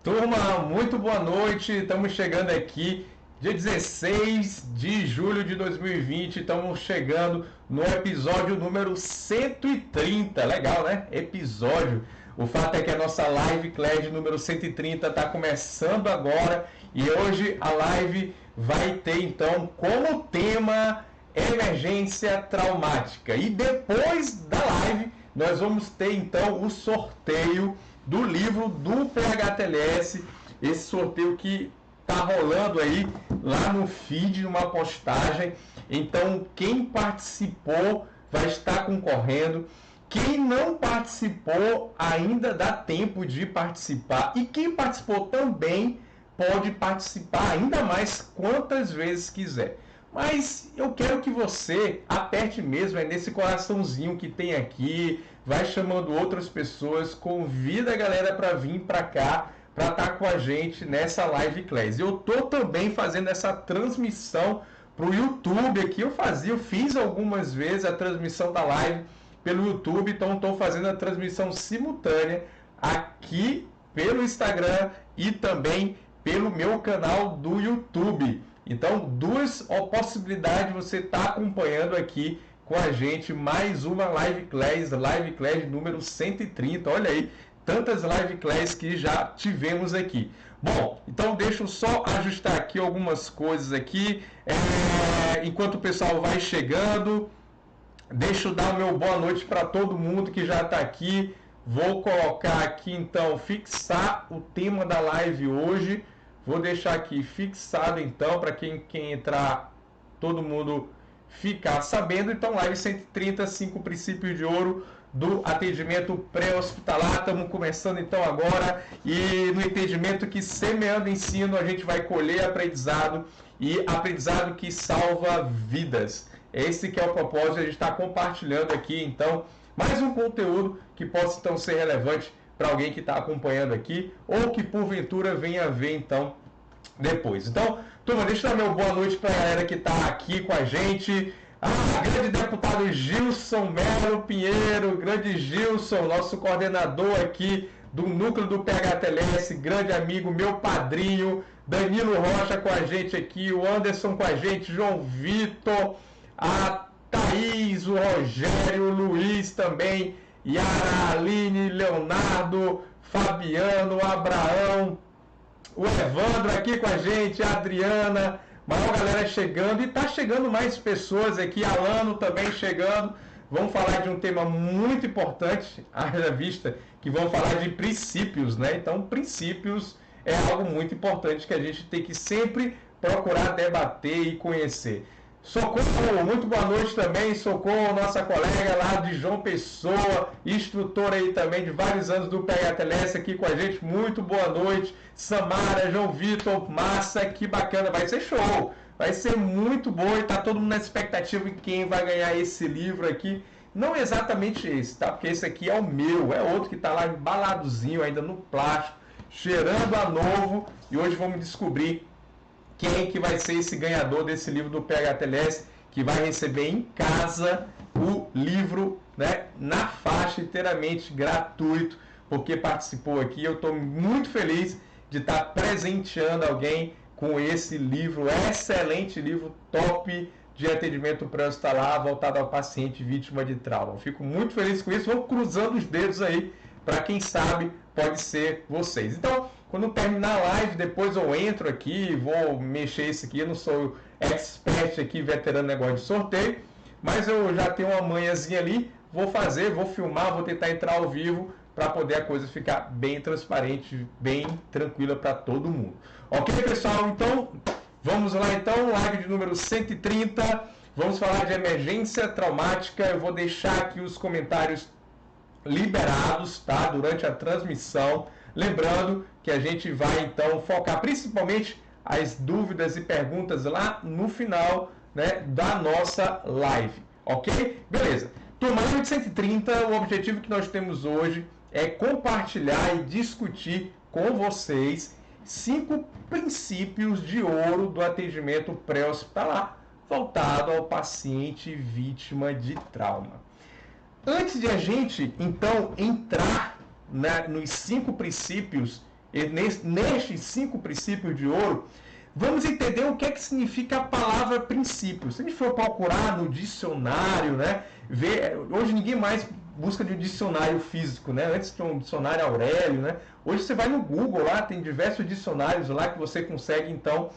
Turma, muito boa noite. Estamos chegando aqui, dia 16 de julho de 2020. Estamos chegando no episódio número 130. Legal, né? Episódio. O fato é que a nossa live Clash número 130 está começando agora e hoje a live vai ter então como tema emergência traumática. E depois da live nós vamos ter então o sorteio do livro do PHTLS, esse sorteio que tá rolando aí lá no feed, numa postagem. Então, quem participou vai estar concorrendo. Quem não participou ainda dá tempo de participar. E quem participou também pode participar ainda mais quantas vezes quiser. Mas eu quero que você aperte mesmo nesse coraçãozinho que tem aqui, vai chamando outras pessoas, convida a galera para vir para cá, para estar com a gente nessa live class. Eu tô também fazendo essa transmissão para o YouTube aqui, eu fiz algumas vezes a transmissão da live pelo YouTube, então estou fazendo a transmissão simultânea aqui pelo Instagram e também pelo meu canal do YouTube. Então, duas possibilidades de você estar acompanhando aqui com a gente mais uma live class número 130. Olha aí, tantas live class que já tivemos aqui. Bom, então deixa eu só ajustar aqui algumas coisas aqui. Enquanto o pessoal vai chegando, deixa eu dar o meu boa noite para todo mundo que já está aqui. Vou colocar aqui então, fixar o tema da live hoje. Vou deixar aqui fixado então, para quem entrar, todo mundo ficar sabendo. Então, live 130, 5 princípios de ouro do atendimento pré-hospitalar. Estamos começando então agora. E no entendimento que semeando ensino, a gente vai colher aprendizado, e aprendizado que salva vidas. Esse que é o propósito, a gente está compartilhando aqui então mais um conteúdo que possa então ser relevante para alguém que está acompanhando aqui, ou que porventura venha ver então depois. Então, turma, deixa eu dar meu boa noite para a galera que está aqui com a gente. Grande deputado Gilson Melo Pinheiro, grande Gilson, nosso coordenador aqui do núcleo do PHTLS, grande amigo, meu padrinho, Danilo Rocha com a gente aqui, o Anderson com a gente, João Vitor, a Thaís, o Rogério, o Luiz também, Yara, Aline, Leonardo, Fabiano, Abraão, o Evandro aqui com a gente, a Adriana, maior galera chegando, e tá chegando mais pessoas aqui, Alano também chegando. Vamos falar de um tema muito importante, haja vista que vamos falar de princípios, né? Então, princípios é algo muito importante que a gente tem que sempre procurar debater e conhecer. Socorro, muito boa noite também, Socorro, nossa colega lá de João Pessoa, instrutora aí também de vários anos do PHTLS aqui com a gente, muito boa noite. Samara, João Vitor, massa, que bacana, vai ser show, vai ser muito bom e tá todo mundo na expectativa de quem vai ganhar esse livro aqui. Não exatamente esse, tá? Porque esse aqui é o meu, é outro que tá lá embaladozinho ainda no plástico, cheirando a novo, e hoje vamos descobrir quem que vai ser esse ganhador desse livro do PHTLS, que vai receber em casa o livro, né, na faixa, inteiramente gratuito, porque participou aqui. Eu estou muito feliz de estar presenteando alguém com esse livro, excelente livro, top de atendimento pré-hospitalar, voltado ao paciente vítima de trauma. Eu fico muito feliz com isso. Vamos cruzando os dedos aí, para quem sabe pode ser vocês. Então, quando terminar a live, depois eu entro aqui, vou mexer isso aqui. Eu não sou expert aqui, veterano negócio de sorteio, mas eu já tenho uma manhãzinha ali. Vou fazer, vou filmar, vou tentar entrar ao vivo para poder a coisa ficar bem transparente, bem tranquila para todo mundo. Ok, pessoal? Então, vamos lá então, live de número 130. Vamos falar de emergência traumática. Eu vou deixar aqui os comentários liberados, tá? Durante a transmissão. Lembrando que a gente vai então focar principalmente as dúvidas e perguntas lá no final, né, da nossa live, ok? Beleza. Turma, live de 130, o objetivo que nós temos hoje é compartilhar e discutir com vocês 5 princípios de ouro do atendimento pré-hospitalar voltado ao paciente vítima de trauma. Antes de a gente então entrar nos 5 princípios nestes 5 princípios de ouro, vamos entender o que é que significa a palavra princípio. Se a gente for procurar no dicionário, né, hoje ninguém mais busca de um dicionário físico, né? Antes tinha um dicionário Aurélio, né? Hoje você vai no Google lá, tem diversos dicionários lá que você consegue então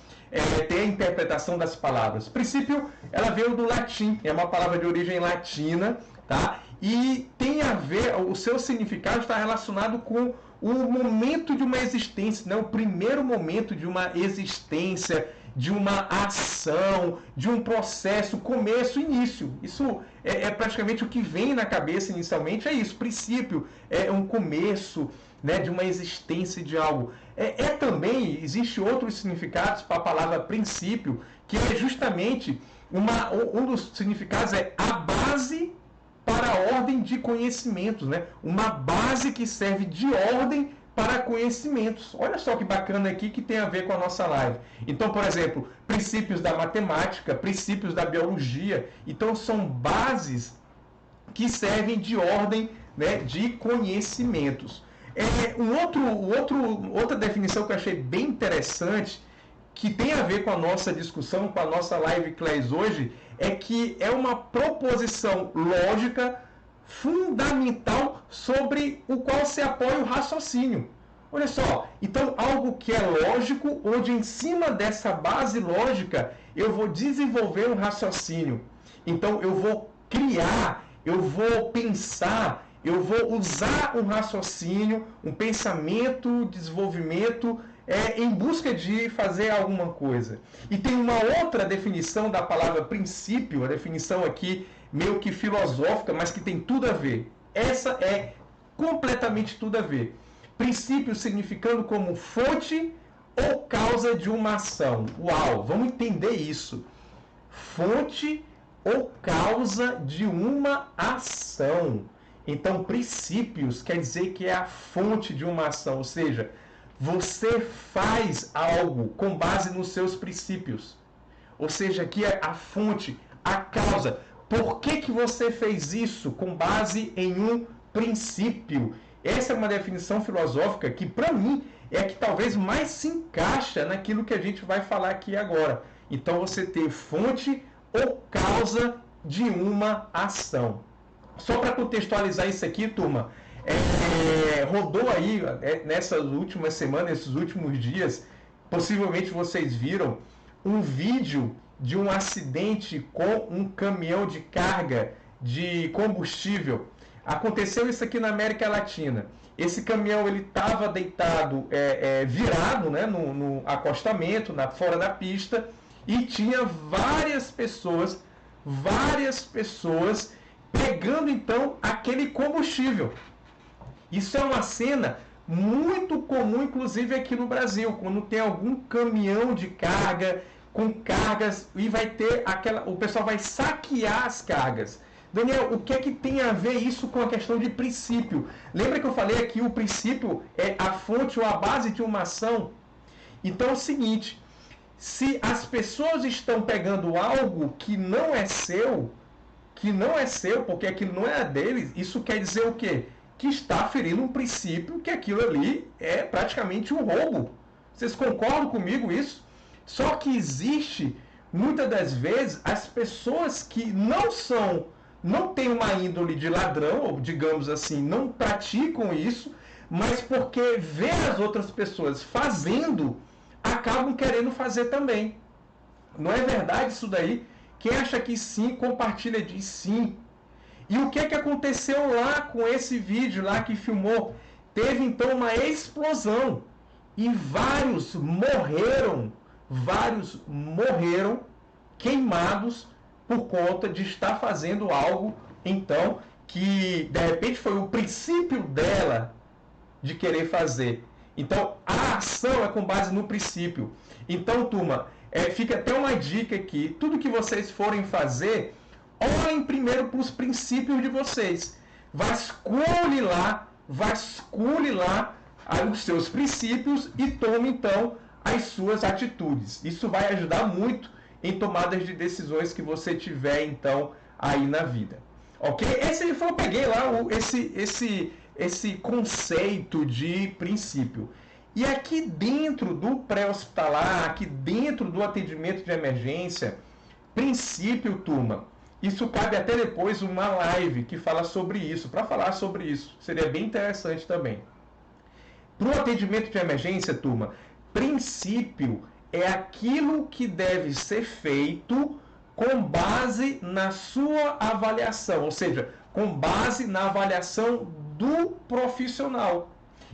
ter a interpretação das palavras. Princípio, ela veio do latim, é uma palavra de origem latina, tá? E tem a ver, o seu significado está relacionado com o momento de uma existência, né? O primeiro momento de uma existência, de uma ação, de um processo, começo, início. Isso é praticamente o que vem na cabeça inicialmente, é isso. Princípio é um começo, né, de uma existência de algo. Também, existe outros significados para a palavra princípio, que é justamente, um dos significados é a base para a ordem de conhecimentos, né? Uma base que serve de ordem para conhecimentos. Olha só que bacana aqui que tem a ver com a nossa live. Então, por exemplo, princípios da matemática, princípios da biologia. Então, são bases que servem de ordem, né, de conhecimentos. Outra definição que eu achei bem interessante, que tem a ver com a nossa discussão, com a nossa live class hoje, é que é uma proposição lógica fundamental sobre o qual se apoia o raciocínio. Olha só, então algo que é lógico, onde em cima dessa base lógica eu vou desenvolver um raciocínio. Então eu vou criar, eu vou pensar, eu vou usar um raciocínio, um pensamento, desenvolvimento, em busca de fazer alguma coisa. E tem uma outra definição da palavra princípio, a definição aqui meio que filosófica, mas que tem tudo a ver. Essa é completamente tudo a ver. Princípio significando como fonte ou causa de uma ação. Uau, vamos entender isso. Fonte ou causa de uma ação. Então, princípios quer dizer que é a fonte de uma ação, ou seja, você faz algo com base nos seus princípios. Ou seja, aqui é a fonte, a causa. Por que você fez isso? Com base em um princípio. Essa é uma definição filosófica que, para mim, é a que talvez mais se encaixa naquilo que a gente vai falar aqui agora. Então, você tem fonte ou causa de uma ação. Só para contextualizar isso aqui, turma, rodou aí nessas últimas semanas, nesses últimos dias, possivelmente vocês viram um vídeo de um acidente com um caminhão de carga de combustível. Aconteceu isso aqui na América Latina. Esse caminhão ele estava deitado, virado, né, no acostamento, fora da pista, e tinha várias pessoas pegando então aquele combustível. Isso é uma cena muito comum, inclusive aqui no Brasil, quando tem algum caminhão de carga com cargas e vai ter o pessoal vai saquear as cargas. Daniel, o que é que tem a ver isso com a questão de princípio? Lembra que eu falei aqui, o princípio é a fonte ou a base de uma ação? Então é o seguinte, se as pessoas estão pegando algo que não é seu, porque aquilo não é deles, isso quer dizer o quê? Que está ferindo um princípio, que aquilo ali é praticamente um roubo. Vocês concordam comigo isso? Só que existe, muitas das vezes, as pessoas que não têm uma índole de ladrão, ou digamos assim, não praticam isso, mas porque vê as outras pessoas fazendo, acabam querendo fazer também. Não é verdade isso daí? Quem acha que sim, compartilha, diz sim. E o que aconteceu lá com esse vídeo lá que filmou? Teve então uma explosão e vários morreram queimados por conta de estar fazendo algo então que de repente foi o princípio dela de querer fazer. Então a ação é com base no princípio. Então, turma, fica até uma dica aqui, tudo que vocês forem fazer, olhem primeiro para os princípios de vocês. Vasculhe lá os seus princípios e tome então as suas atitudes. Isso vai ajudar muito em tomadas de decisões que você tiver então aí na vida. Ok? Eu peguei lá esse conceito de princípio. E aqui dentro do pré-hospitalar, aqui dentro do atendimento de emergência, princípio, turma, isso cabe até depois uma live que fala sobre isso, para falar sobre isso. Seria bem interessante também. Para o atendimento de emergência, turma, princípio é aquilo que deve ser feito com base na sua avaliação, ou seja, com base na avaliação do profissional.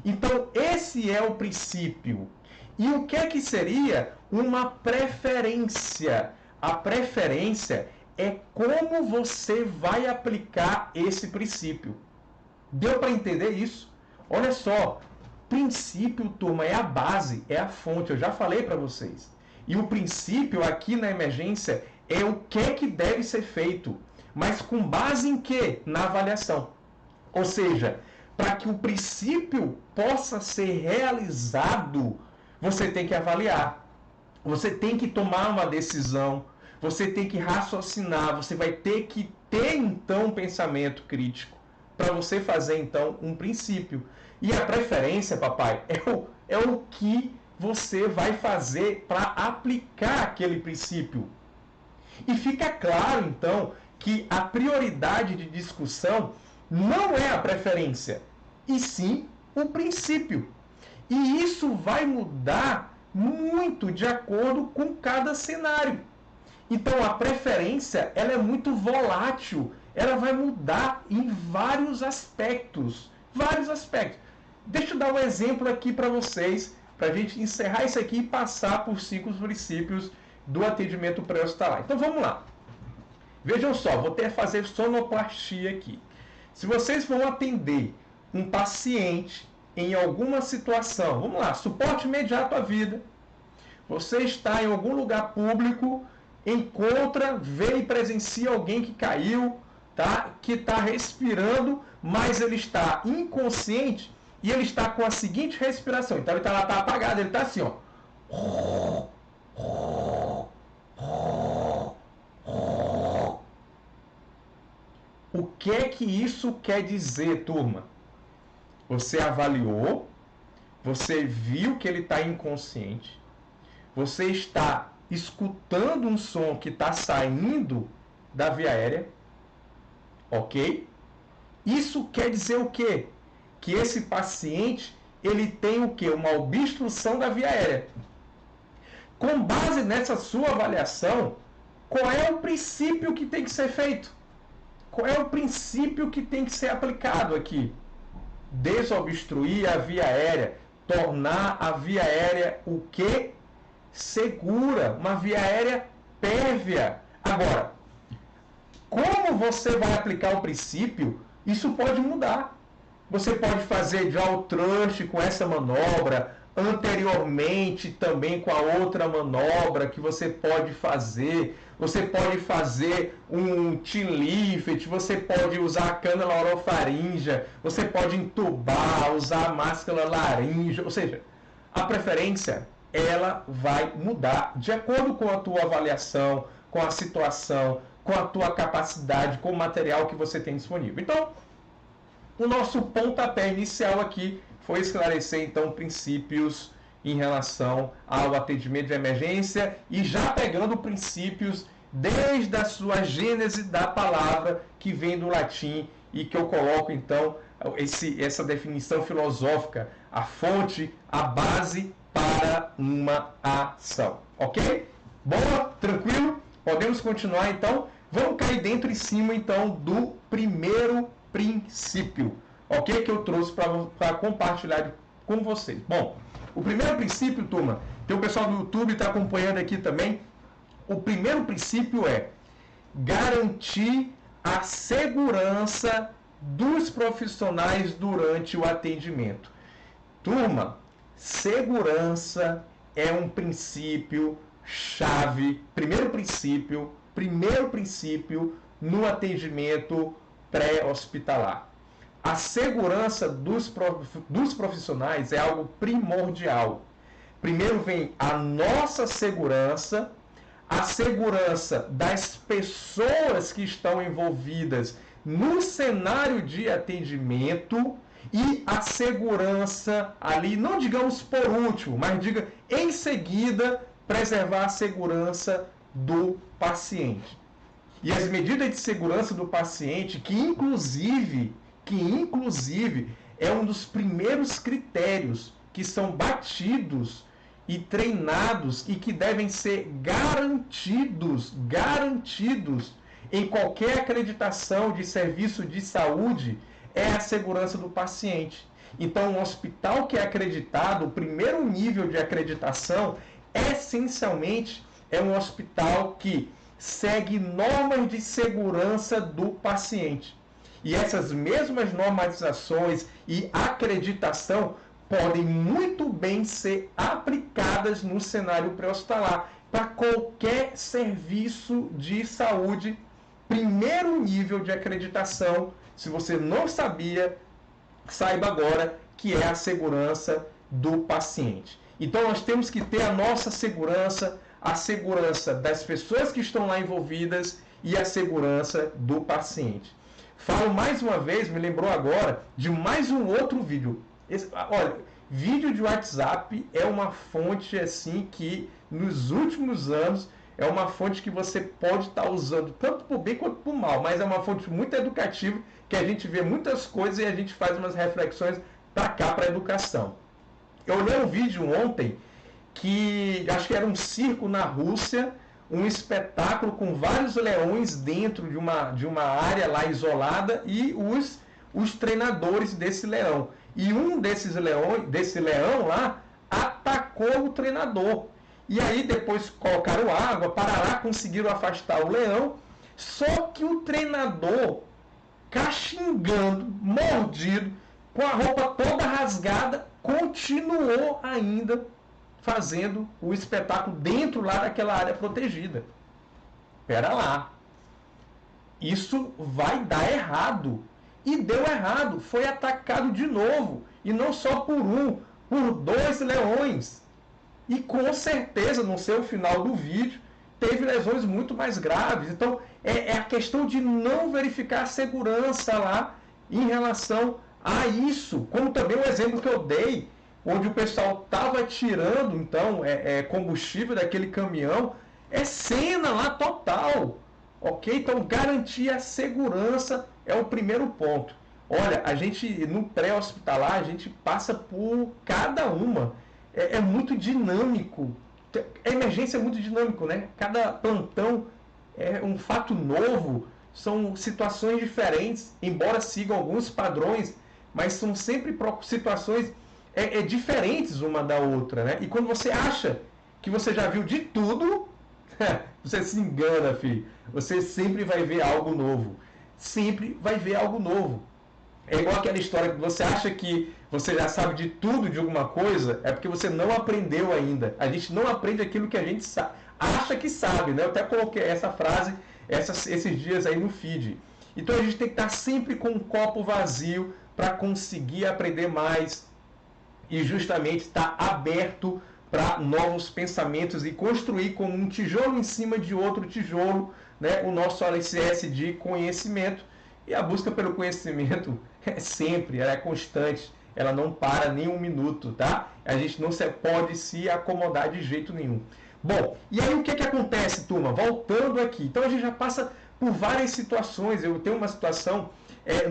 Então, esse é o princípio. E o que é que seria uma preferência? A preferência é como você vai aplicar esse princípio. Deu para entender isso? Olha só, princípio, turma, é a base, é a fonte, eu já falei para vocês. E o princípio aqui na emergência é o que é que deve ser feito, mas com base em quê? Na avaliação. Ou seja, para que o princípio possa ser realizado, você tem que avaliar, você tem que tomar uma decisão, você tem que raciocinar, você vai ter que ter então um pensamento crítico para você fazer então um princípio. E a preferência, papai, é o que você vai fazer para aplicar aquele princípio. E fica claro então que a prioridade de discussão não é a preferência, e sim o princípio. E isso vai mudar muito de acordo com cada cenário. Então a preferência ela é muito volátil, ela vai mudar em vários aspectos. Vários aspectos. Deixa eu dar um exemplo aqui para vocês, para a gente encerrar isso aqui e passar por 5 princípios do atendimento pré-hospitalar. Então vamos lá. Vejam só, vou ter que fazer sonoplastia aqui. Se vocês vão atender um paciente em alguma situação, vamos lá, suporte imediato à vida, você está em algum lugar público, encontra, vê e presencia alguém que caiu, tá? Que está respirando, mas ele está inconsciente e ele está com a seguinte respiração. Então ele está lá, está apagado, ele está assim, ó. O que é que isso quer dizer, turma? Você avaliou, você viu que ele está inconsciente, você está escutando um som que está saindo da via aérea, ok? Isso quer dizer o quê? Que esse paciente, ele tem o quê? Uma obstrução da via aérea. Com base nessa sua avaliação, qual é o princípio que tem que ser feito? Qual é o princípio que tem que ser aplicado aqui? Desobstruir a via aérea, tornar a via aérea o quê? Segura, uma via aérea pérvia. Agora, como você vai aplicar o princípio, isso pode mudar. Você pode fazer jaw thrust com essa manobra, anteriormente também com a outra manobra que você pode fazer. Você pode fazer um T-lift, você pode usar a cânula orofaríngea, você pode entubar, usar a máscara laríngea, ou seja, a preferência ela vai mudar de acordo com a tua avaliação, com a situação, com a tua capacidade, com o material que você tem disponível. Então, o nosso pontapé inicial aqui foi esclarecer, então, princípios em relação ao atendimento de emergência e já pegando princípios desde a sua gênese da palavra, que vem do latim e que eu coloco, então, essa definição filosófica, a fonte, a base para uma ação. Ok? Boa? Tranquilo? Podemos continuar, então? Vamos cair dentro e cima, então, do primeiro princípio, ok? Que eu trouxe para compartilhar com vocês. Bom, o primeiro princípio, turma, tem o pessoal do YouTube está acompanhando aqui também. O primeiro princípio é garantir a segurança dos profissionais durante o atendimento. Turma, segurança é um princípio chave, primeiro princípio no atendimento pré-hospitalar. A segurança dos profissionais é algo primordial. Primeiro vem a nossa segurança, a segurança das pessoas que estão envolvidas no cenário de atendimento E a segurança ali, não digamos por último, mas diga em seguida, preservar a segurança do paciente. E as medidas de segurança do paciente, que inclusive é um dos primeiros critérios que são batidos e treinados e que devem ser garantidos em qualquer acreditação de serviço de saúde, é a segurança do paciente. Então, um hospital que é acreditado, o primeiro nível de acreditação, essencialmente, é um hospital que segue normas de segurança do paciente. E essas mesmas normatizações e acreditação podem muito bem ser aplicadas no cenário pré-hospitalar para qualquer serviço de saúde, primeiro nível de acreditação. Se você não sabia, saiba agora que é a segurança do paciente. Então nós temos que ter a nossa segurança, a segurança das pessoas que estão lá envolvidas e a segurança do paciente. Falo mais uma vez, me lembrou agora de mais um outro vídeo. Olha, vídeo de WhatsApp é uma fonte assim que nos últimos anos é uma fonte que você pode estar usando tanto por bem quanto por mal, mas é uma fonte muito educativa que a gente vê muitas coisas e a gente faz umas reflexões para cá, para a educação. Eu olhei um vídeo ontem que acho que era um circo na Rússia, um espetáculo com vários leões dentro de uma área lá isolada e os treinadores desse leão. E um desse leão lá atacou o treinador. E aí depois colocaram água, para lá conseguiram afastar o leão. Só que o treinador, caxingando, mordido, com a roupa toda rasgada, continuou ainda fazendo o espetáculo dentro lá daquela área protegida. Espera lá. Isso vai dar errado. E deu errado. Foi atacado de novo. E não só por um, por 2 leões. E com certeza, no seu final do vídeo, teve lesões muito mais graves. Então, é a questão de não verificar a segurança lá em relação a isso. Como também o exemplo que eu dei, onde o pessoal estava tirando, então, combustível daquele caminhão, é cena lá total. Ok? Então, garantir a segurança é o primeiro ponto. Olha, a gente, no pré-hospitalar, a gente passa por cada uma. É muito dinâmico. A emergência é muito dinâmico, né? Cada plantão é um fato novo, são situações diferentes, embora sigam alguns padrões, mas são sempre situações diferentes uma da outra, né? E quando você acha que você já viu de tudo, você se engana, filho. Você sempre vai ver algo novo. Sempre vai ver algo novo. É igual aquela história que você acha que você já sabe de tudo de alguma coisa, é porque você não aprendeu ainda. A gente não aprende aquilo que a gente acha que sabe, né? Eu até coloquei essa frase esses dias aí no feed. Então a gente tem que estar sempre com um copo vazio para conseguir aprender mais e justamente estar aberto para novos pensamentos e construir como um tijolo em cima de outro tijolo, né, o nosso alicerce de conhecimento. E a busca pelo conhecimento ela é constante, ela não para nem um minuto, tá? A gente não pode se acomodar de jeito nenhum. Bom, e aí o que acontece, turma? Voltando aqui, então a gente já passa por várias situações. Eu tenho uma situação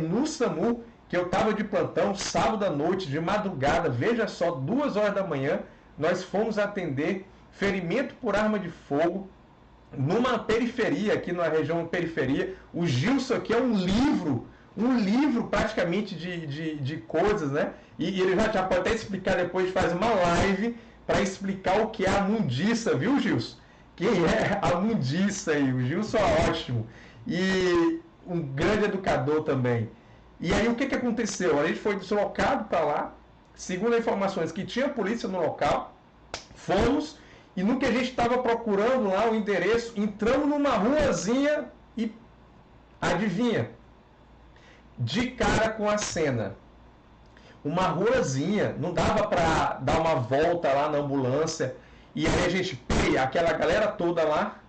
no SAMU, que eu estava de plantão, sábado à noite, de madrugada, veja só, 2 horas da manhã, nós fomos atender ferimento por arma de fogo, numa periferia, aqui na região periferia. O Gilson aqui é um livro praticamente de coisas, né? E ele já pode até explicar depois, faz uma live para explicar o que é a mundiça, viu, Gilson? Quem é a mundiça aí? O Gilson é ótimo. E um grande educador também. E aí o que aconteceu? A gente foi deslocado para lá, segundo as informações que tinha polícia no local, fomos, e no que a gente estava procurando lá o endereço, entramos numa ruazinha e adivinha? De cara com a cena. Uma ruazinha, não dava para dar uma volta lá na ambulância, e aí a gente, aquela galera toda lá,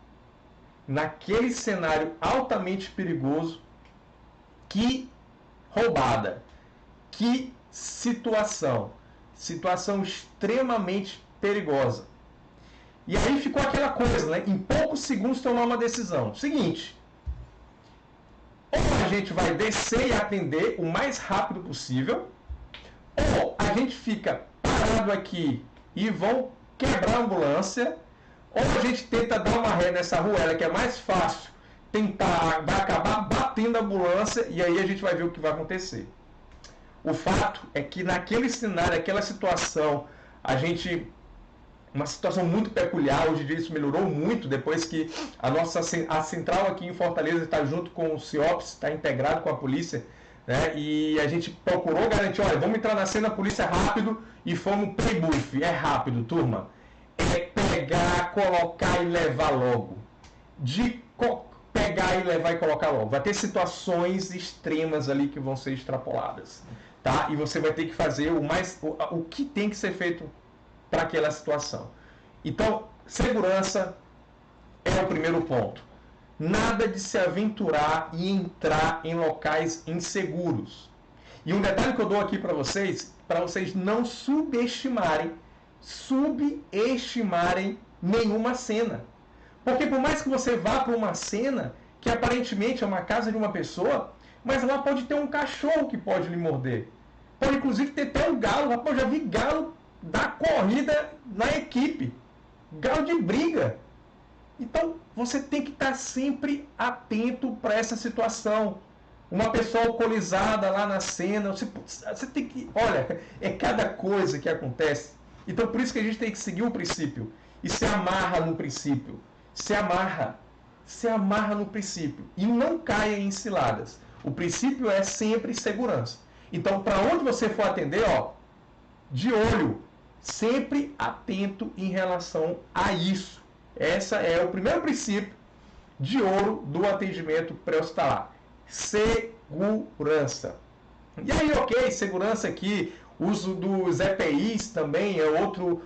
naquele cenário altamente perigoso, que roubada. Que situação! Situação extremamente perigosa. E aí ficou aquela coisa, né? Em poucos segundos tomar uma decisão. Seguinte, ou a gente vai descer e atender o mais rápido possível, ou a gente fica parado aqui e vão quebrar a ambulância, ou a gente tenta dar uma ré nessa ruela, que é mais fácil, vai acabar batendo a ambulância, e aí a gente vai ver o que vai acontecer. O fato é que naquele cenário, aquela situação, uma situação muito peculiar, hoje em dia isso melhorou muito, depois que a central aqui em Fortaleza está junto com o CIOPS, está integrado com a polícia, né? E a gente procurou garantir, olha, vamos entrar na cena, a polícia é rápido, e fomos pre-buff, é rápido, turma. É pegar, colocar e levar logo. Pegar e levar e colocar logo. Vai ter situações extremas ali que vão ser extrapoladas, tá? E você vai ter que fazer o que tem que ser feito para aquela situação. Então, segurança é o primeiro ponto. Nada de se aventurar e entrar em locais inseguros. E um detalhe que eu dou aqui para vocês não subestimarem nenhuma cena. Porque por mais que você vá para uma cena que aparentemente é uma casa de uma pessoa, mas lá pode ter um cachorro que pode lhe morder. Pode inclusive ter até um galo. Rapaz, eu já vi galo dar corrida na equipe. Galo de briga. Então, você tem que estar sempre atento para essa situação. Uma pessoa alcoolizada lá na cena, você tem que... Olha, é cada coisa que acontece. Então, por isso que a gente tem que seguir o princípio. E se amarra no princípio. Se amarra no princípio. E não caia em ciladas. O princípio é sempre segurança. Então, para onde você for atender, de olho. Sempre atento em relação a isso. Esse é o primeiro princípio de ouro do atendimento pré-hospitalar. Segurança. E aí, ok, segurança aqui, uso dos EPIs também é outro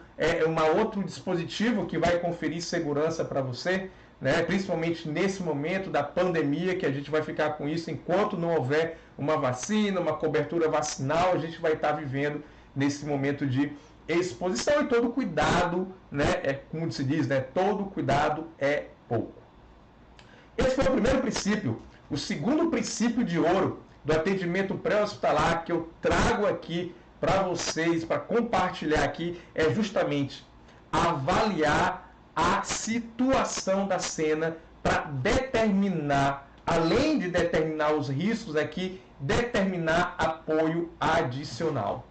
dispositivo que vai conferir segurança para você, né? Principalmente nesse momento da pandemia, que a gente vai ficar com isso enquanto não houver uma vacina, uma cobertura vacinal, a gente vai estar vivendo nesse momento de exposição, e todo cuidado, né? Como se diz, né? Todo cuidado é pouco. Esse foi o primeiro princípio. O segundo princípio de ouro do atendimento pré-hospitalar que eu trago aqui para vocês, para compartilhar aqui, é justamente avaliar a situação da cena para determinar, além de determinar os riscos aqui, determinar apoio adicional.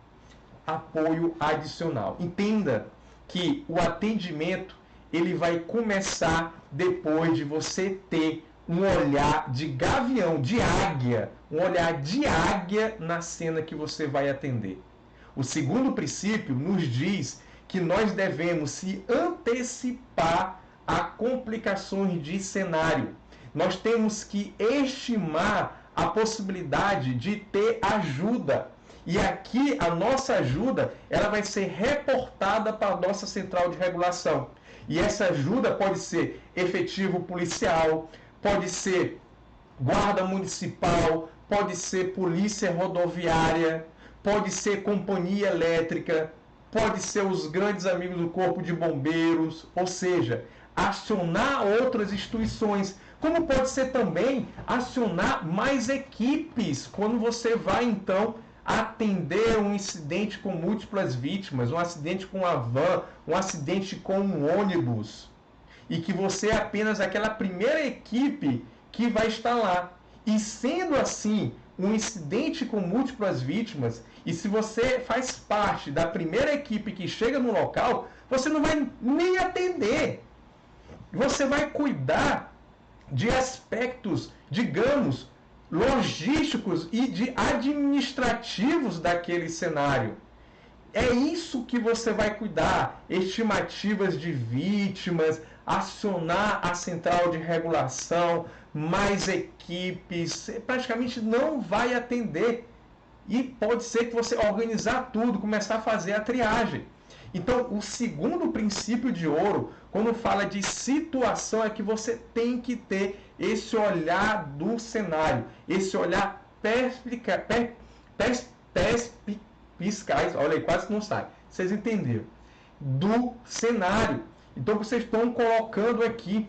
Apoio adicional. Entenda que o atendimento ele vai começar depois de você ter um olhar de gavião, de águia, um olhar de águia na cena que você vai atender. O segundo princípio nos diz que nós devemos se antecipar a complicações de cenário. Nós temos que estimar a possibilidade de ter ajuda. E aqui a nossa ajuda ela vai ser reportada para a nossa central de regulação. E essa ajuda pode ser efetivo policial, pode ser guarda municipal, pode ser polícia rodoviária, pode ser companhia elétrica, pode ser os grandes amigos do corpo de bombeiros, ou seja, acionar outras instituições, como pode ser também acionar mais equipes, quando você vai então atender um incidente com múltiplas vítimas, um acidente com uma van, um acidente com um ônibus, e que você é apenas aquela primeira equipe que vai estar lá. E sendo assim, um incidente com múltiplas vítimas, e se você faz parte da primeira equipe que chega no local, você não vai nem atender. Você vai cuidar de aspectos, digamos, logísticos e de administrativos daquele cenário. É isso que você vai cuidar, estimativas de vítimas, acionar a central de regulação, mais equipes, praticamente não vai atender. E pode ser que você organizar tudo, começar a fazer a triagem. Então, o segundo princípio de ouro, quando fala de situação, é que você tem que ter esse olhar do cenário, esse olhar pés piscais, olha aí, quase que não sai. Vocês entenderam? Do cenário. Então vocês estão colocando aqui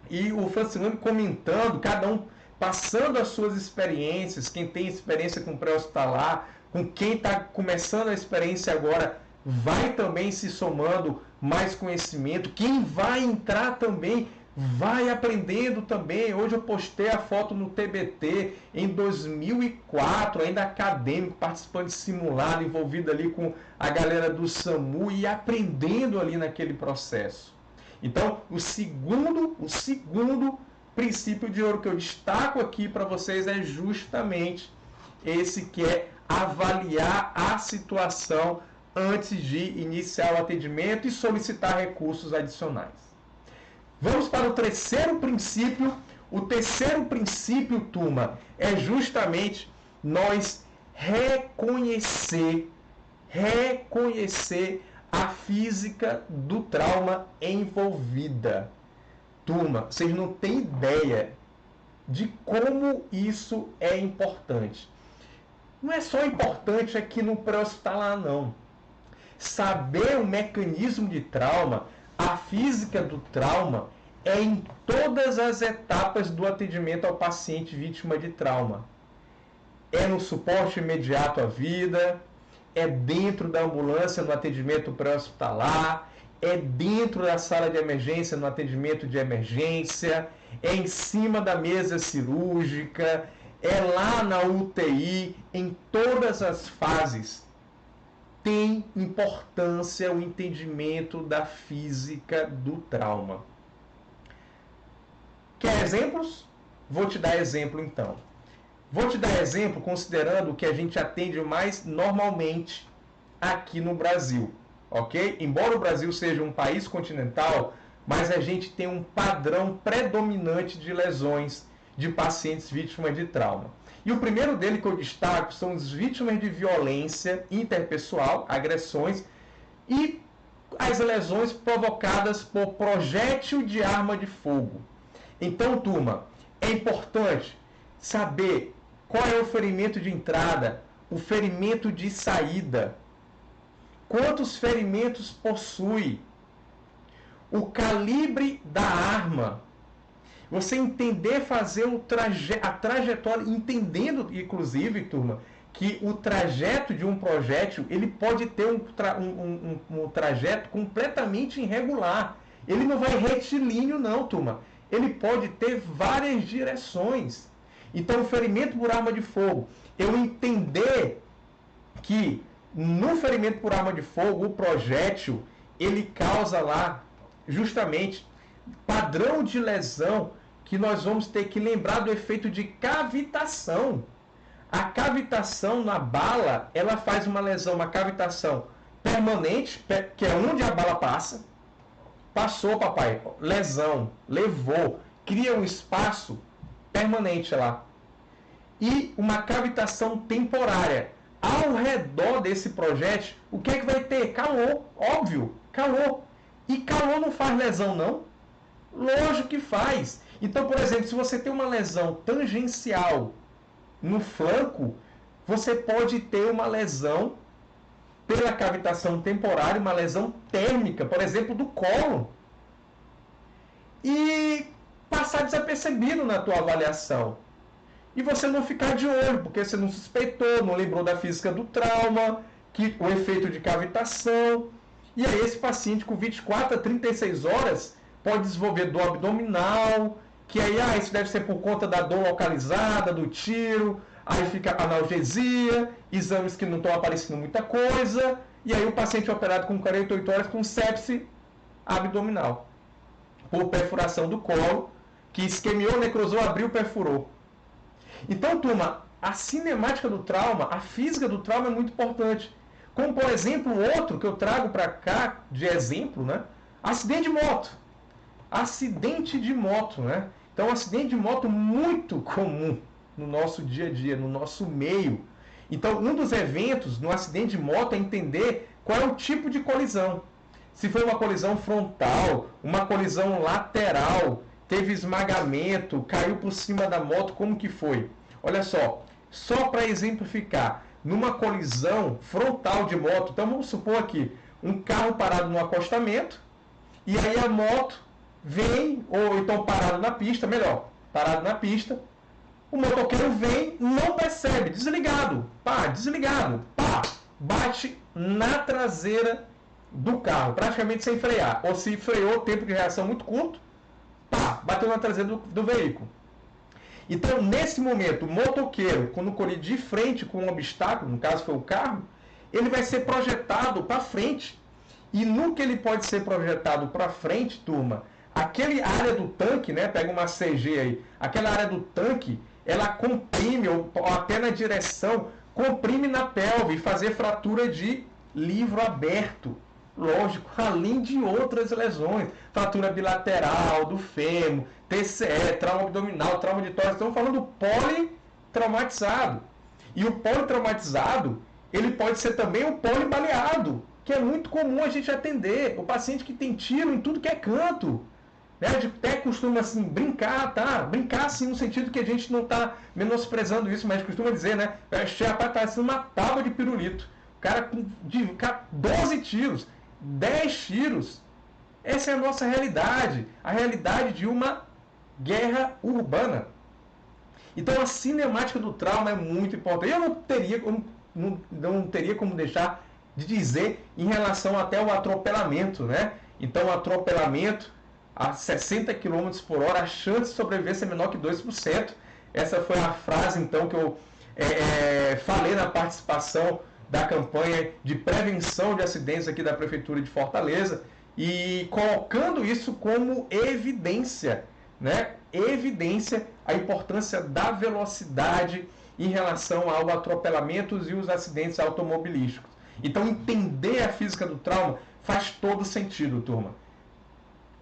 e o Francilano comentando, cada um passando as suas experiências, quem tem experiência com pré-hospitalar, com quem está começando a experiência agora, vai também se somando mais conhecimento. Quem vai entrar também vai aprendendo também. Hoje eu postei a foto no TBT em 2004, ainda acadêmico, participando de simulado, envolvido ali com a galera do SAMU e aprendendo ali naquele processo. Então, o segundo princípio de ouro que eu destaco aqui para vocês é justamente esse, que é avaliar a situação antes de iniciar o atendimento e solicitar recursos adicionais. Vamos para o terceiro princípio. O terceiro princípio, turma, é justamente nós reconhecer a física do trauma envolvida. Turma, vocês não têm ideia de como isso é importante. Não é só importante aqui no pré-hospitalar, não. Saber o mecanismo de trauma, a física do trauma, é em todas as etapas do atendimento ao paciente vítima de trauma. É no suporte imediato à vida, é dentro da ambulância no atendimento pré-hospitalar, é dentro da sala de emergência no atendimento de emergência, é em cima da mesa cirúrgica, é lá na UTI, em todas as fases. Tem importância o entendimento da física do trauma. Quer exemplos? Vou te dar exemplo então. Vou te dar exemplo considerando o que a gente atende mais normalmente aqui no Brasil, ok? Embora o Brasil seja um país continental, mas a gente tem um padrão predominante de lesões de pacientes vítimas de trauma. E o primeiro dele que eu destaco são as vítimas de violência interpessoal, agressões, e as lesões provocadas por projétil de arma de fogo. Então, turma, é importante saber qual é o ferimento de entrada, o ferimento de saída, quantos ferimentos possui, o calibre da arma. Você entender fazer a trajetória, entendendo, inclusive, turma, que o trajeto de um projétil, ele pode ter um trajeto completamente irregular. Ele não vai retilíneo, não, turma. Ele pode ter várias direções. Então, o ferimento por arma de fogo, eu entender que no ferimento por arma de fogo, o projétil, ele causa lá, justamente, padrão de lesão, que nós vamos ter que lembrar do efeito de cavitação. A cavitação na bala, ela faz uma lesão, uma cavitação permanente, que é onde a bala passa. Passou, papai, lesão, levou, cria um espaço permanente lá. E uma cavitação temporária. Ao redor desse projétil, o que é que vai ter? Calor, óbvio, calor. E calor não faz lesão, não? Lógico que faz. Então, por exemplo, se você tem uma lesão tangencial no flanco, você pode ter uma lesão pela cavitação temporária, uma lesão térmica, por exemplo, do colo, e passar desapercebido na tua avaliação. E você não ficar de olho, porque você não suspeitou, não lembrou da física do trauma, que o efeito de cavitação. E aí esse paciente com 24 a 36 horas pode desenvolver dor abdominal, que aí isso deve ser por conta da dor localizada, do tiro, aí fica analgesia, exames que não estão aparecendo muita coisa, e aí o paciente é operado com 48 horas com sepse abdominal, por perfuração do colo, que isquemiou, necrosou, abriu, perfurou. Então, turma, a cinemática do trauma, a física do trauma é muito importante. Como, por exemplo, outro que eu trago para cá de exemplo, né? Acidente de moto. Acidente de moto, né? Então, acidente de moto muito comum no nosso dia a dia, no nosso meio. Então, um dos eventos no acidente de moto é entender qual é o tipo de colisão. Se foi uma colisão frontal, uma colisão lateral, teve esmagamento, caiu por cima da moto, como que foi? Olha só para exemplificar, numa colisão frontal de moto. Então vamos supor aqui, um carro parado no acostamento, e aí a moto vem, ou então parado na pista, melhor, parado na pista, o motoqueiro vem, não percebe, desligado, bate na traseira do carro, praticamente sem frear. Ou se freou, tempo de reação muito curto, bateu na traseira do veículo. Então, nesse momento, o motoqueiro, quando colidir de frente com um obstáculo, no caso foi o carro, ele vai ser projetado para frente. E no que ele pode ser projetado para frente, turma, aquela área do tanque, né, pega uma CG aí, aquela área do tanque, ela comprime, ou até na direção, comprime na pelve e fazer fratura de livro aberto. Lógico, além de outras lesões, fratura bilateral, do fêmur, TCE, trauma abdominal, trauma de tórax. Estamos falando do politraumatizado. E o politraumatizado, ele pode ser também o polibaleado, que é muito comum a gente atender. O paciente que tem tiro em tudo que é canto. Né? A gente até costuma assim, brincar, tá? Brincar assim, no sentido que a gente não está menosprezando isso, mas a gente costuma dizer, né? Rapaz, tá assim uma tábua de pirulito. O cara com 12 tiros, 10 tiros. Essa é a nossa realidade. A realidade de uma guerra urbana. Então a cinemática do trauma é muito importante. Eu não teria como deixar de dizer em relação até ao atropelamento, né? Então o atropelamento a 60 km por hora, a chance de sobrevivência é menor que 2%. Essa foi a frase então que eu falei na participação da campanha de prevenção de acidentes aqui da Prefeitura de Fortaleza, e colocando isso como evidência, né? Evidência a importância da velocidade em relação ao atropelamentos e os acidentes automobilísticos. Então, entender a física do trauma faz todo sentido, turma.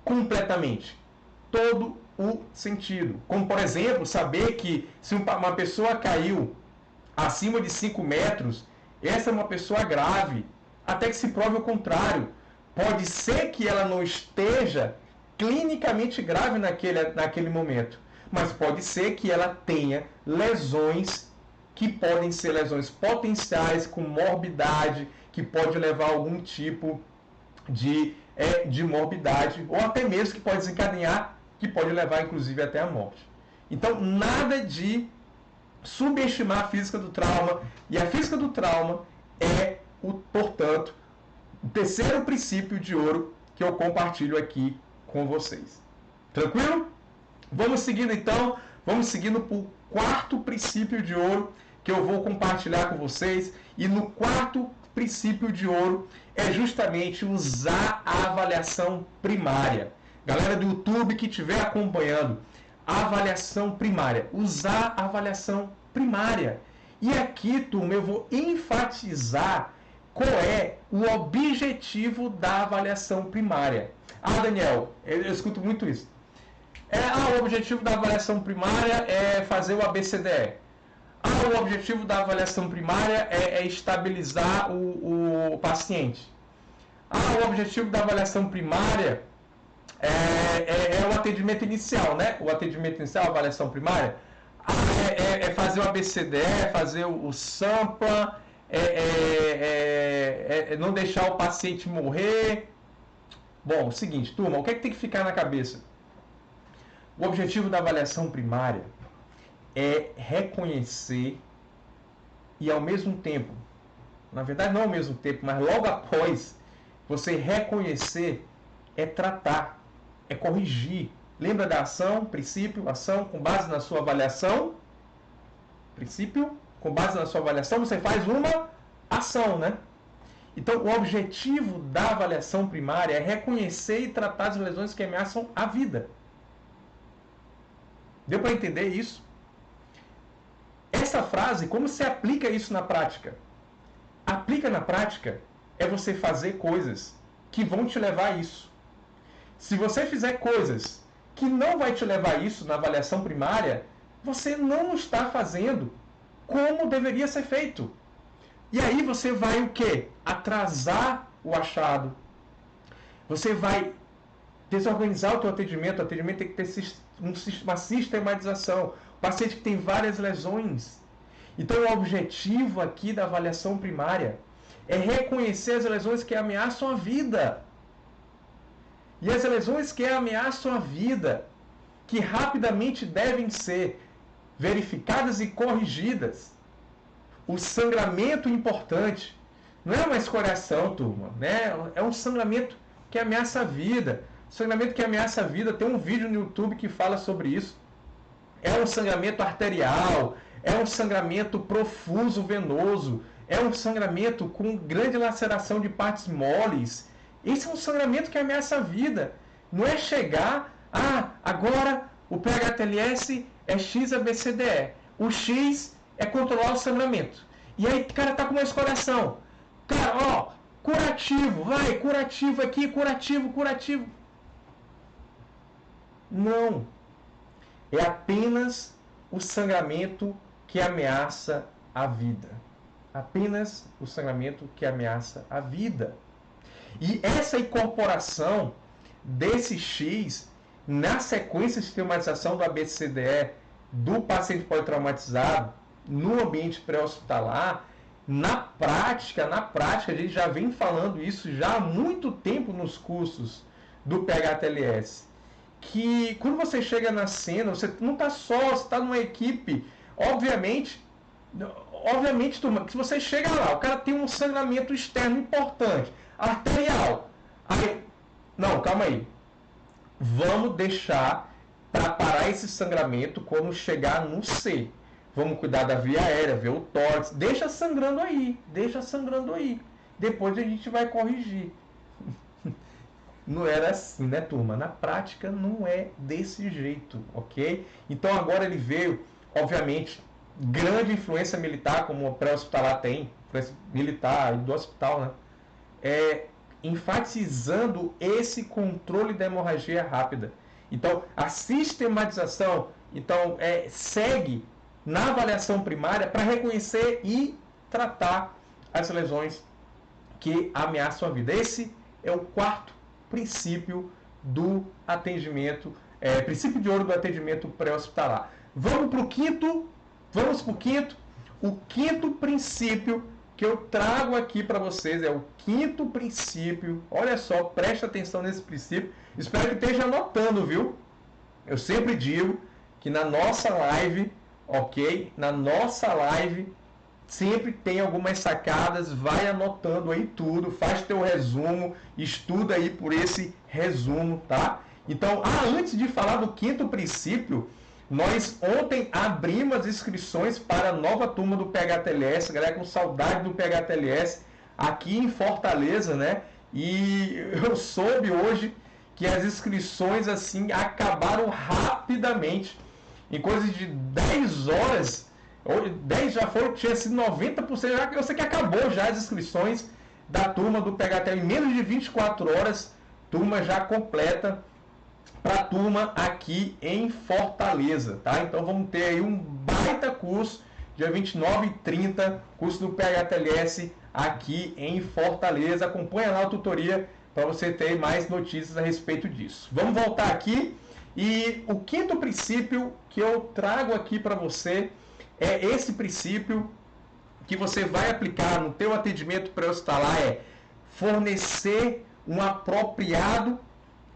Completamente. Todo o sentido. Como, por exemplo, saber que se uma pessoa caiu acima de 5 metros, essa é uma pessoa grave, até que se prove o contrário. Pode ser que ela não esteja clinicamente grave naquele momento, mas pode ser que ela tenha lesões que podem ser lesões potenciais, com morbidade, que pode levar a algum tipo de morbidade, ou até mesmo que pode desencadear, que pode levar inclusive até a morte. Então, nada de subestimar a física do trauma, e a física do trauma é, portanto, o terceiro princípio de ouro que eu compartilho aqui com vocês. Tranquilo? Vamos seguindo então, vamos seguindo para o quarto princípio de ouro que eu vou compartilhar com vocês. E no quarto princípio de ouro é justamente usar a avaliação primária. Galera do YouTube que estiver acompanhando, a avaliação primária, usar a avaliação primária. E aqui, turma, eu vou enfatizar qual é o objetivo da avaliação primária. Daniel, eu escuto muito isso. O objetivo da avaliação primária é fazer o ABCDE. O objetivo da avaliação primária é estabilizar o paciente. O objetivo da avaliação primária é o atendimento inicial, né? O atendimento inicial, a avaliação primária, é fazer o ABCDE, fazer o SAMPA, não deixar o paciente morrer. Bom, o seguinte, turma, o que é que tem que ficar na cabeça? O objetivo da avaliação primária é reconhecer e ao mesmo tempo, na verdade não ao mesmo tempo, mas logo após você reconhecer, é tratar, é corrigir. Lembra da ação, princípio, ação, com base na sua avaliação? Princípio, com base na sua avaliação, você faz uma ação, né? Então, o objetivo da avaliação primária é reconhecer e tratar as lesões que ameaçam a vida. Deu para entender isso? Essa frase, como se aplica isso na prática? Aplica na prática é você fazer coisas que vão te levar a isso. Se você fizer coisas que não vai te levar a isso na avaliação primária, você não está fazendo como deveria ser feito. E aí você vai o quê? Atrasar o achado. Você vai desorganizar o teu atendimento. O atendimento tem que ter uma sistematização. O paciente que tem várias lesões. Então, o objetivo aqui da avaliação primária é reconhecer as lesões que ameaçam a vida. E as lesões que ameaçam a vida, que rapidamente devem ser verificadas e corrigidas. O sangramento importante. Não é uma escoriação, turma, né? É um sangramento que ameaça a vida. Sangramento que ameaça a vida, tem um vídeo no YouTube que fala sobre isso. É um sangramento arterial, é um sangramento profuso venoso, é um sangramento com grande laceração de partes moles. Esse é um sangramento que ameaça a vida. Não é chegar, agora o PHTLS é XABCDE. O X é controlar o sangramento. E aí o cara tá com uma escoriação. Cara, curativo, vai, curativo aqui, curativo. Não. É apenas o sangramento que ameaça a vida. Apenas o sangramento que ameaça a vida. E essa incorporação desse X na sequência de sistematização do ABCDE do paciente politraumatizado no ambiente pré-hospitalar, na prática, a gente já vem falando isso já há muito tempo nos cursos do PHTLS, que quando você chega na cena, você não está só, você está numa equipe, obviamente, turma, que se você chega lá, o cara tem um sangramento externo importante, arterial, aí, não, calma aí, vamos deixar para parar esse sangramento quando chegar no C. Vamos cuidar da via aérea, ver o tórax. Deixa sangrando aí. Depois a gente vai corrigir. Não era assim, né, turma? Na prática não é desse jeito, ok? Então agora ele veio, obviamente, grande influência militar, como o pré-hospitalar tem, influência militar e do hospital, né? Enfatizando esse controle da hemorragia rápida. Então, a sistematização segue na avaliação primária para reconhecer e tratar as lesões que ameaçam a vida. Esse é o quarto princípio do atendimento, princípio de ouro do atendimento pré-hospitalar. Vamos para o quinto. O quinto princípio que eu trago aqui para vocês é o quinto princípio. Olha só, preste atenção nesse princípio. Espero que esteja anotando, viu? Eu sempre digo que na nossa live, ok? Na nossa live sempre tem algumas sacadas, vai anotando aí tudo, faz teu resumo, estuda aí por esse resumo, tá? Então, antes de falar do quinto princípio, nós ontem abrimos as inscrições para a nova turma do PHTLS, galera com saudade do PHTLS, aqui em Fortaleza, né? E eu soube hoje que as inscrições, assim, acabaram rapidamente. Em coisa de 10 horas, 10 já foi, tinha sido 90%, já que eu sei que acabou já as inscrições da turma do PHTLS. Em menos de 24 horas, turma já completa para a turma aqui em Fortaleza, tá? Então vamos ter aí um baita curso, dia 29 e 30, curso do PHTLS aqui em Fortaleza. Acompanha lá a tutoria para você ter mais notícias a respeito disso. Vamos voltar aqui e o quinto princípio que eu trago aqui para você é esse princípio que você vai aplicar no teu atendimento pré-hospitalar, é fornecer um apropriado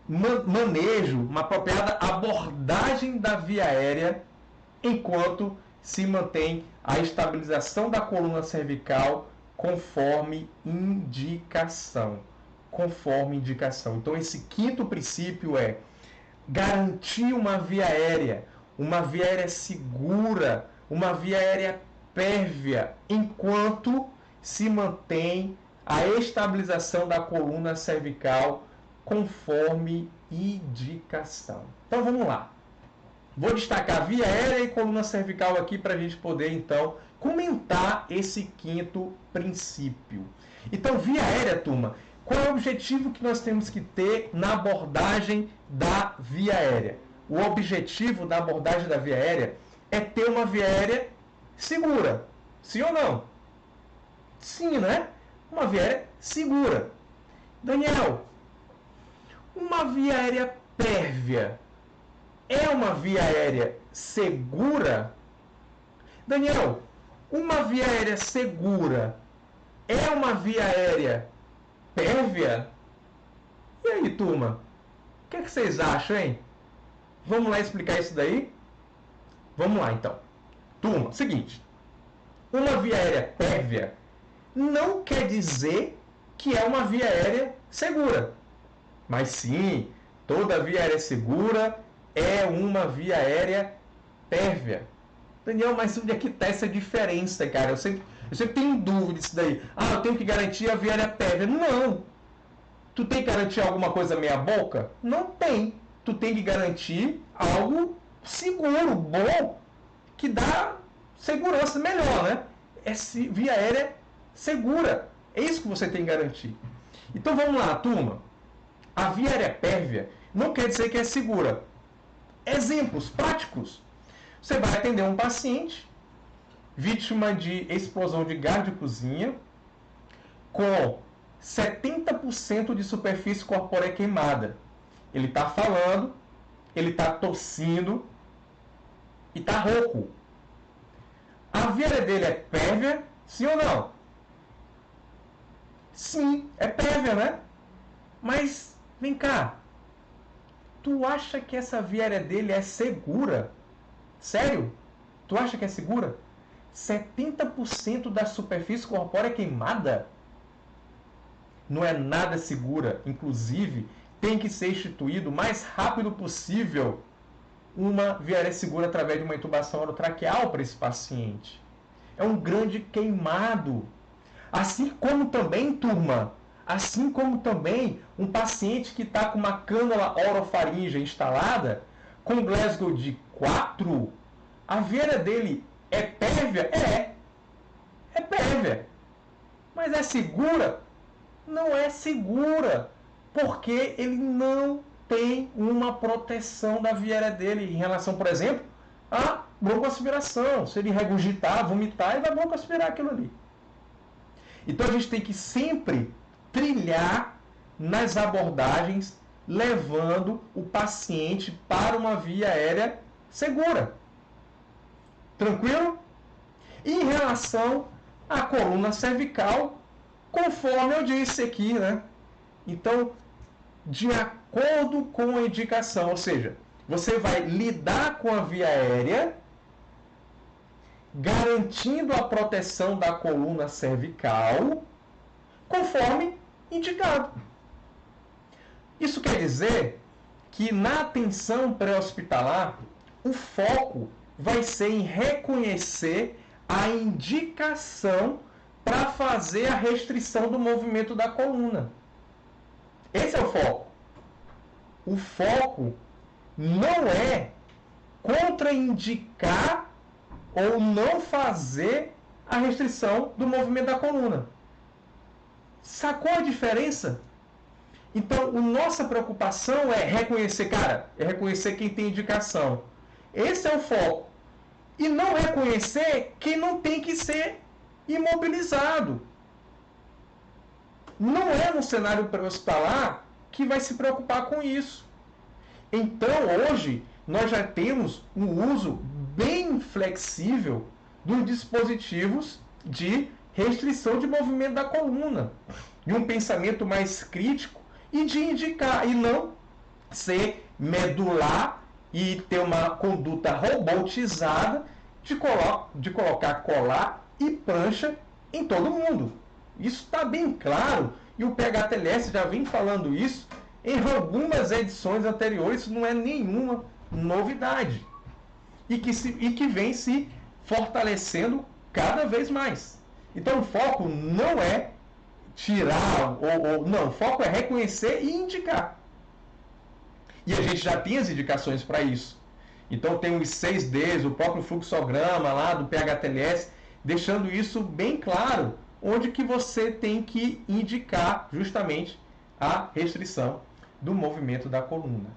manejo, uma apropriada abordagem da via aérea enquanto se mantém a estabilização da coluna cervical conforme indicação. Então esse quinto princípio é garantir uma via aérea segura, uma via aérea pérvia, enquanto se mantém a estabilização da coluna cervical conforme indicação. Então vamos lá. Vou destacar via aérea e coluna cervical aqui para a gente poder então comentar esse quinto princípio. Então, via aérea, turma, qual é o objetivo que nós temos que ter na abordagem da via aérea? O objetivo da abordagem da via aérea é ter uma via aérea segura. Sim ou não? Sim, né? Uma via aérea segura. Daniel, uma via aérea pérvia é uma via aérea segura? Daniel, Uma via aérea segura é uma via aérea pérvia? E aí, turma? O que vocês acham, hein? Vamos lá explicar isso daí? Vamos lá, então. Turma, seguinte. Uma via aérea pérvia não quer dizer que é uma via aérea segura. Mas sim, toda via aérea segura é uma via aérea pérvia. Daniel, mas onde é que está essa diferença, cara? Eu sempre tenho dúvida disso daí. Ah, eu tenho que garantir a via aérea pérvia. Não! Tu tem que garantir alguma coisa meia boca? Não tem. Tu tem que garantir algo seguro, bom, que dá segurança melhor, né? É via aérea segura. É isso que você tem que garantir. Então vamos lá, turma. A via aérea pérvia não quer dizer que é segura. Exemplos práticos. Você vai atender um paciente vítima de explosão de gás de cozinha com 70% de superfície corpórea queimada. Ele está falando, ele está tossindo e está rouco. A via aérea dele é pérvia, sim ou não? Sim, é pérvia, né? Mas, vem cá. Tu acha que essa via aérea dele é segura? Sério? Tu acha que é segura? 70% da superfície corpórea queimada? Não é nada segura. Inclusive, tem que ser instituído o mais rápido possível uma via aérea segura através de uma intubação orotraqueal para esse paciente. É um grande queimado. Assim como também, turma, um paciente que está com uma cânula orofaríngea instalada, com Glasgow de 4, a via aérea dele é pérvia? É pérvia. Mas é segura? Não é segura, porque ele não tem uma proteção da via aérea dele em relação, por exemplo, à broncoaspiração. Se ele regurgitar, vomitar, ele vai broncoaspirar aquilo ali. Então a gente tem que sempre trilhar nas abordagens, levando o paciente para uma via aérea segura. Tranquilo? E em relação à coluna cervical, conforme eu disse aqui, né? Então, de acordo com a indicação, ou seja, você vai lidar com a via aérea, garantindo a proteção da coluna cervical, conforme indicado. Isso quer dizer que na atenção pré-hospitalar, o foco vai ser em reconhecer a indicação para fazer a restrição do movimento da coluna. Esse é o foco. O foco não é contraindicar ou não fazer a restrição do movimento da coluna. Sacou a diferença? Então, a nossa preocupação é reconhecer, é reconhecer quem tem indicação. Esse é o foco. E não reconhecer quem não tem que ser imobilizado. Não é no cenário pré-hospitalar que vai se preocupar com isso. Então, hoje, nós já temos um uso bem flexível dos dispositivos de restrição de movimento da coluna. E um pensamento mais crítico e de indicar, e não ser medular e ter uma conduta robotizada de colocar colar e prancha em todo mundo. Isso está bem claro e o PHTLS já vem falando isso em algumas edições anteriores, isso não é nenhuma novidade. E que vem se fortalecendo cada vez mais. Então o foco não é tirar, não, o foco é reconhecer e indicar. E a gente já tem as indicações para isso. Então tem os 6Ds, o próprio fluxograma lá do PHTLS, deixando isso bem claro, onde que você tem que indicar justamente a restrição do movimento da coluna.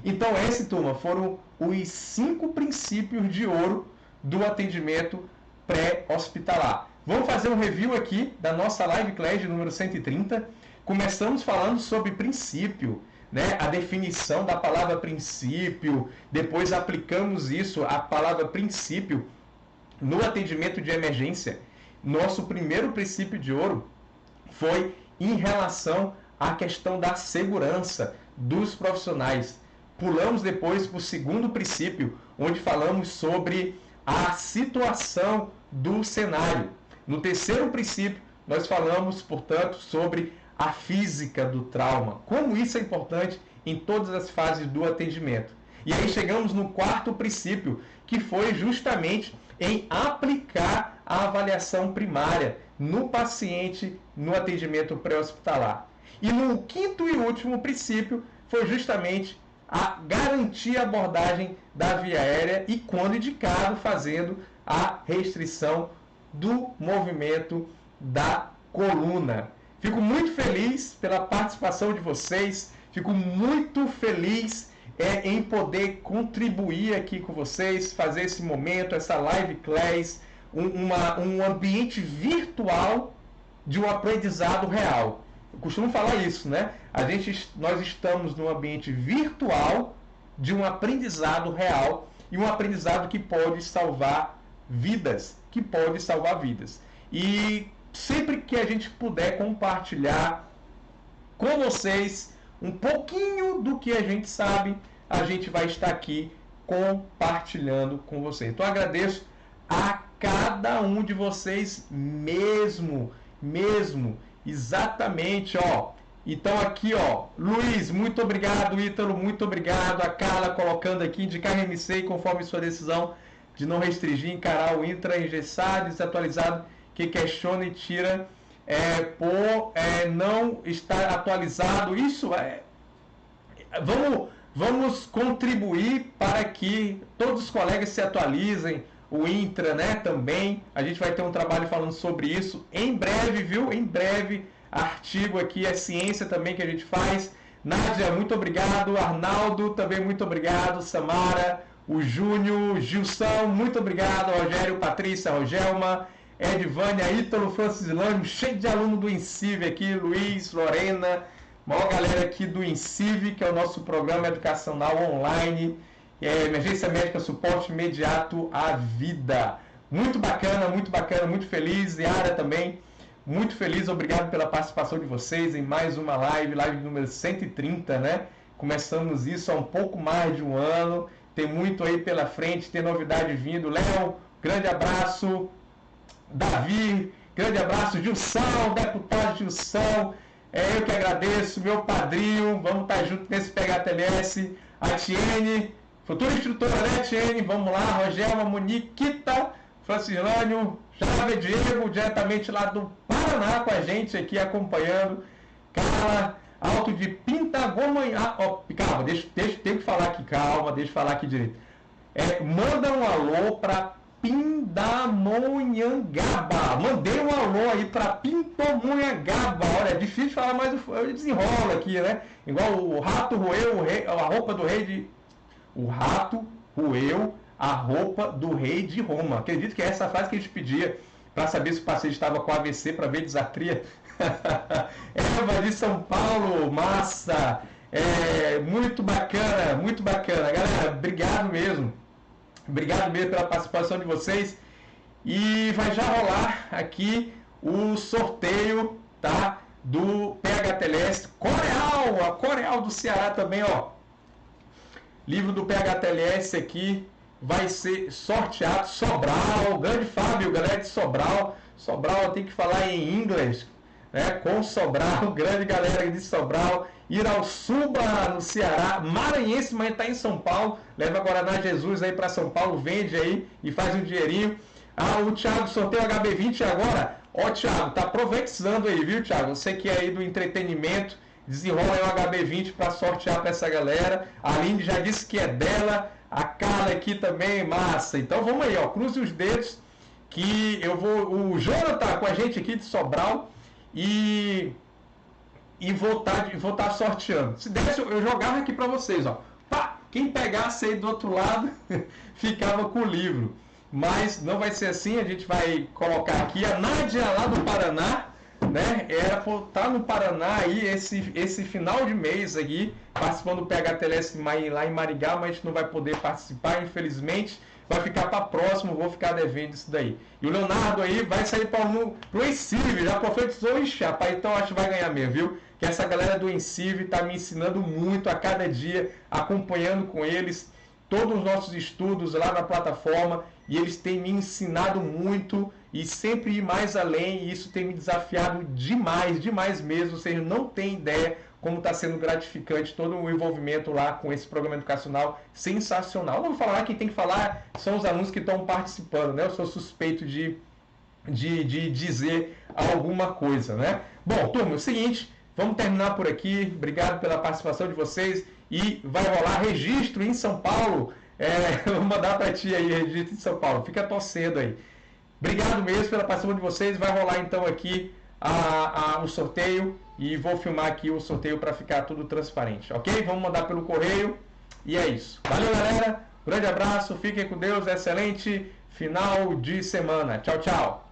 Então esse, turma, foram os 5 princípios de ouro do atendimento pré-hospitalar. Vamos fazer um review aqui da nossa Live Class número 130. Começamos falando sobre princípio, né? A definição da palavra princípio, depois aplicamos isso, a palavra princípio, no atendimento de emergência, nosso primeiro princípio de ouro foi em relação à questão da segurança dos profissionais. Pulamos depois para o segundo princípio, onde falamos sobre a situação do cenário. No terceiro princípio, nós falamos, portanto, sobre a física do trauma, como isso é importante em todas as fases do atendimento. E aí chegamos no quarto princípio, que foi justamente em aplicar a avaliação primária no paciente no atendimento pré-hospitalar. E no quinto e último princípio foi justamente a garantir a abordagem da via aérea e, quando indicado, fazendo a restrição do movimento da coluna. Fico muito feliz pela participação de vocês, fico muito feliz em poder contribuir aqui com vocês, fazer esse momento, essa live class, um ambiente virtual de um aprendizado real. Eu costumo falar isso, né? Nós estamos num ambiente virtual de um aprendizado real e um aprendizado que pode salvar vidas, E sempre que a gente puder compartilhar com vocês um pouquinho do que a gente sabe, a gente vai estar aqui compartilhando com vocês. Então agradeço a cada um de vocês mesmo, exatamente, ó. Então aqui, ó, Luiz, muito obrigado, Ítalo, muito obrigado, a Carla colocando aqui, indicar RMC conforme sua decisão de não restringir, encarar o intra engessado, desatualizado, que questiona e tira por não estar atualizado. Isso vamos contribuir para que todos os colegas se atualizem, o intra, né, também. A gente vai ter um trabalho falando sobre isso em breve, viu? Em breve, artigo aqui, é ciência também que a gente faz. Nádia, muito obrigado. Arnaldo, também muito obrigado. Samara, o Júnior, Gilson, muito obrigado. Rogério, Patrícia, Rogelma, Edvânia, Ítalo, Francilânio, cheio de aluno do INCIV aqui, Luiz, Lorena, maior galera aqui do INCIV, que é o nosso programa educacional online, emergência médica, suporte imediato à vida. Muito bacana, muito feliz. Yara também, muito feliz, obrigado pela participação de vocês em mais uma live número 130, né? Começamos isso há um pouco mais de um ano, tem muito aí pela frente, tem novidade vindo. Léo, grande abraço. Davi, grande abraço. Gilson, deputado Gilson, eu que agradeço, meu padrinho, vamos estar junto nesse PHTLS. A Tiene, futura instrutora, né, Tiene? Vamos lá, Rogelma, Moniquita, Francilânio, Java Diego, diretamente lá do Paraná com a gente aqui acompanhando. Carla, Alto de Pintagomanhá. Calma, tenho que falar aqui, deixa eu falar aqui direito. Manda um alô para Pindamonhangaba. Mandei um alô aí para Pindamonhangaba. Olha, é difícil de falar, mas eu desenrolo aqui, né? Igual o rato roeu a roupa do rei de... O rato roeu a roupa do rei de Roma. Acredito que é essa frase que a gente pedia para saber se o paciente estava com AVC, para ver disartria. Eva de São Paulo, massa. Muito bacana, galera, obrigado mesmo pela participação de vocês. E vai já rolar aqui o sorteio, tá, do PHTLS Coreal, a Coreal do Ceará também, ó. Livro do PHTLS aqui vai ser sorteado. Sobral, grande Fábio, galera de Sobral, tem que falar em inglês, né? Com Sobral, grande galera de Sobral. Irauçuba, no Ceará, maranhense, mas está em São Paulo, leva Guaraná Jesus aí para São Paulo, vende aí e faz um dinheirinho. O Thiago sorteio HB20 agora. Thiago, tá profetizando aí, viu, Thiago? Você que é aí do entretenimento, desenrola aí o HB20 para sortear para essa galera. A Aline já disse que é dela, a Carla aqui também, massa. Então vamos aí, cruze os dedos que eu vou... O Jonathan com a gente aqui de Sobral e vou estar sorteando. Se desse, eu jogava aqui para vocês, ó. Pá, quem pegasse aí do outro lado ficava com o livro. Mas não vai ser assim, a gente vai colocar aqui a Nádia lá do Paraná, né? Era por estar no Paraná aí esse final de mês aqui, participando do PHTLS lá em Maringá, mas a gente não vai poder participar, infelizmente. vai ficar para próximo, vou ficar devendo isso daí. E o Leonardo aí vai sair para o Encive, já profetizou, ixi, rapaz, então acho que vai ganhar mesmo, viu? Que essa galera do Encive tá me ensinando muito a cada dia, acompanhando com eles todos os nossos estudos lá na plataforma, e eles têm me ensinado muito e sempre ir mais além, e isso tem me desafiado demais, demais mesmo. Vocês não têm ideia como está sendo gratificante todo o envolvimento lá com esse programa educacional sensacional. Eu não vou falar, quem tem que falar são os alunos que estão participando, né? Eu sou suspeito de dizer alguma coisa, né? Bom, turma, é o seguinte, vamos terminar por aqui. Obrigado pela participação de vocês. E vai rolar registro em São Paulo. Vou mandar para ti aí, registro em São Paulo. Fica torcendo aí. Obrigado mesmo pela participação de vocês. Vai rolar então aqui o sorteio. E vou filmar aqui o sorteio para ficar tudo transparente, ok? Vamos mandar pelo correio. E é isso. Valeu, galera. Grande abraço. Fiquem com Deus. Excelente final de semana. Tchau, tchau.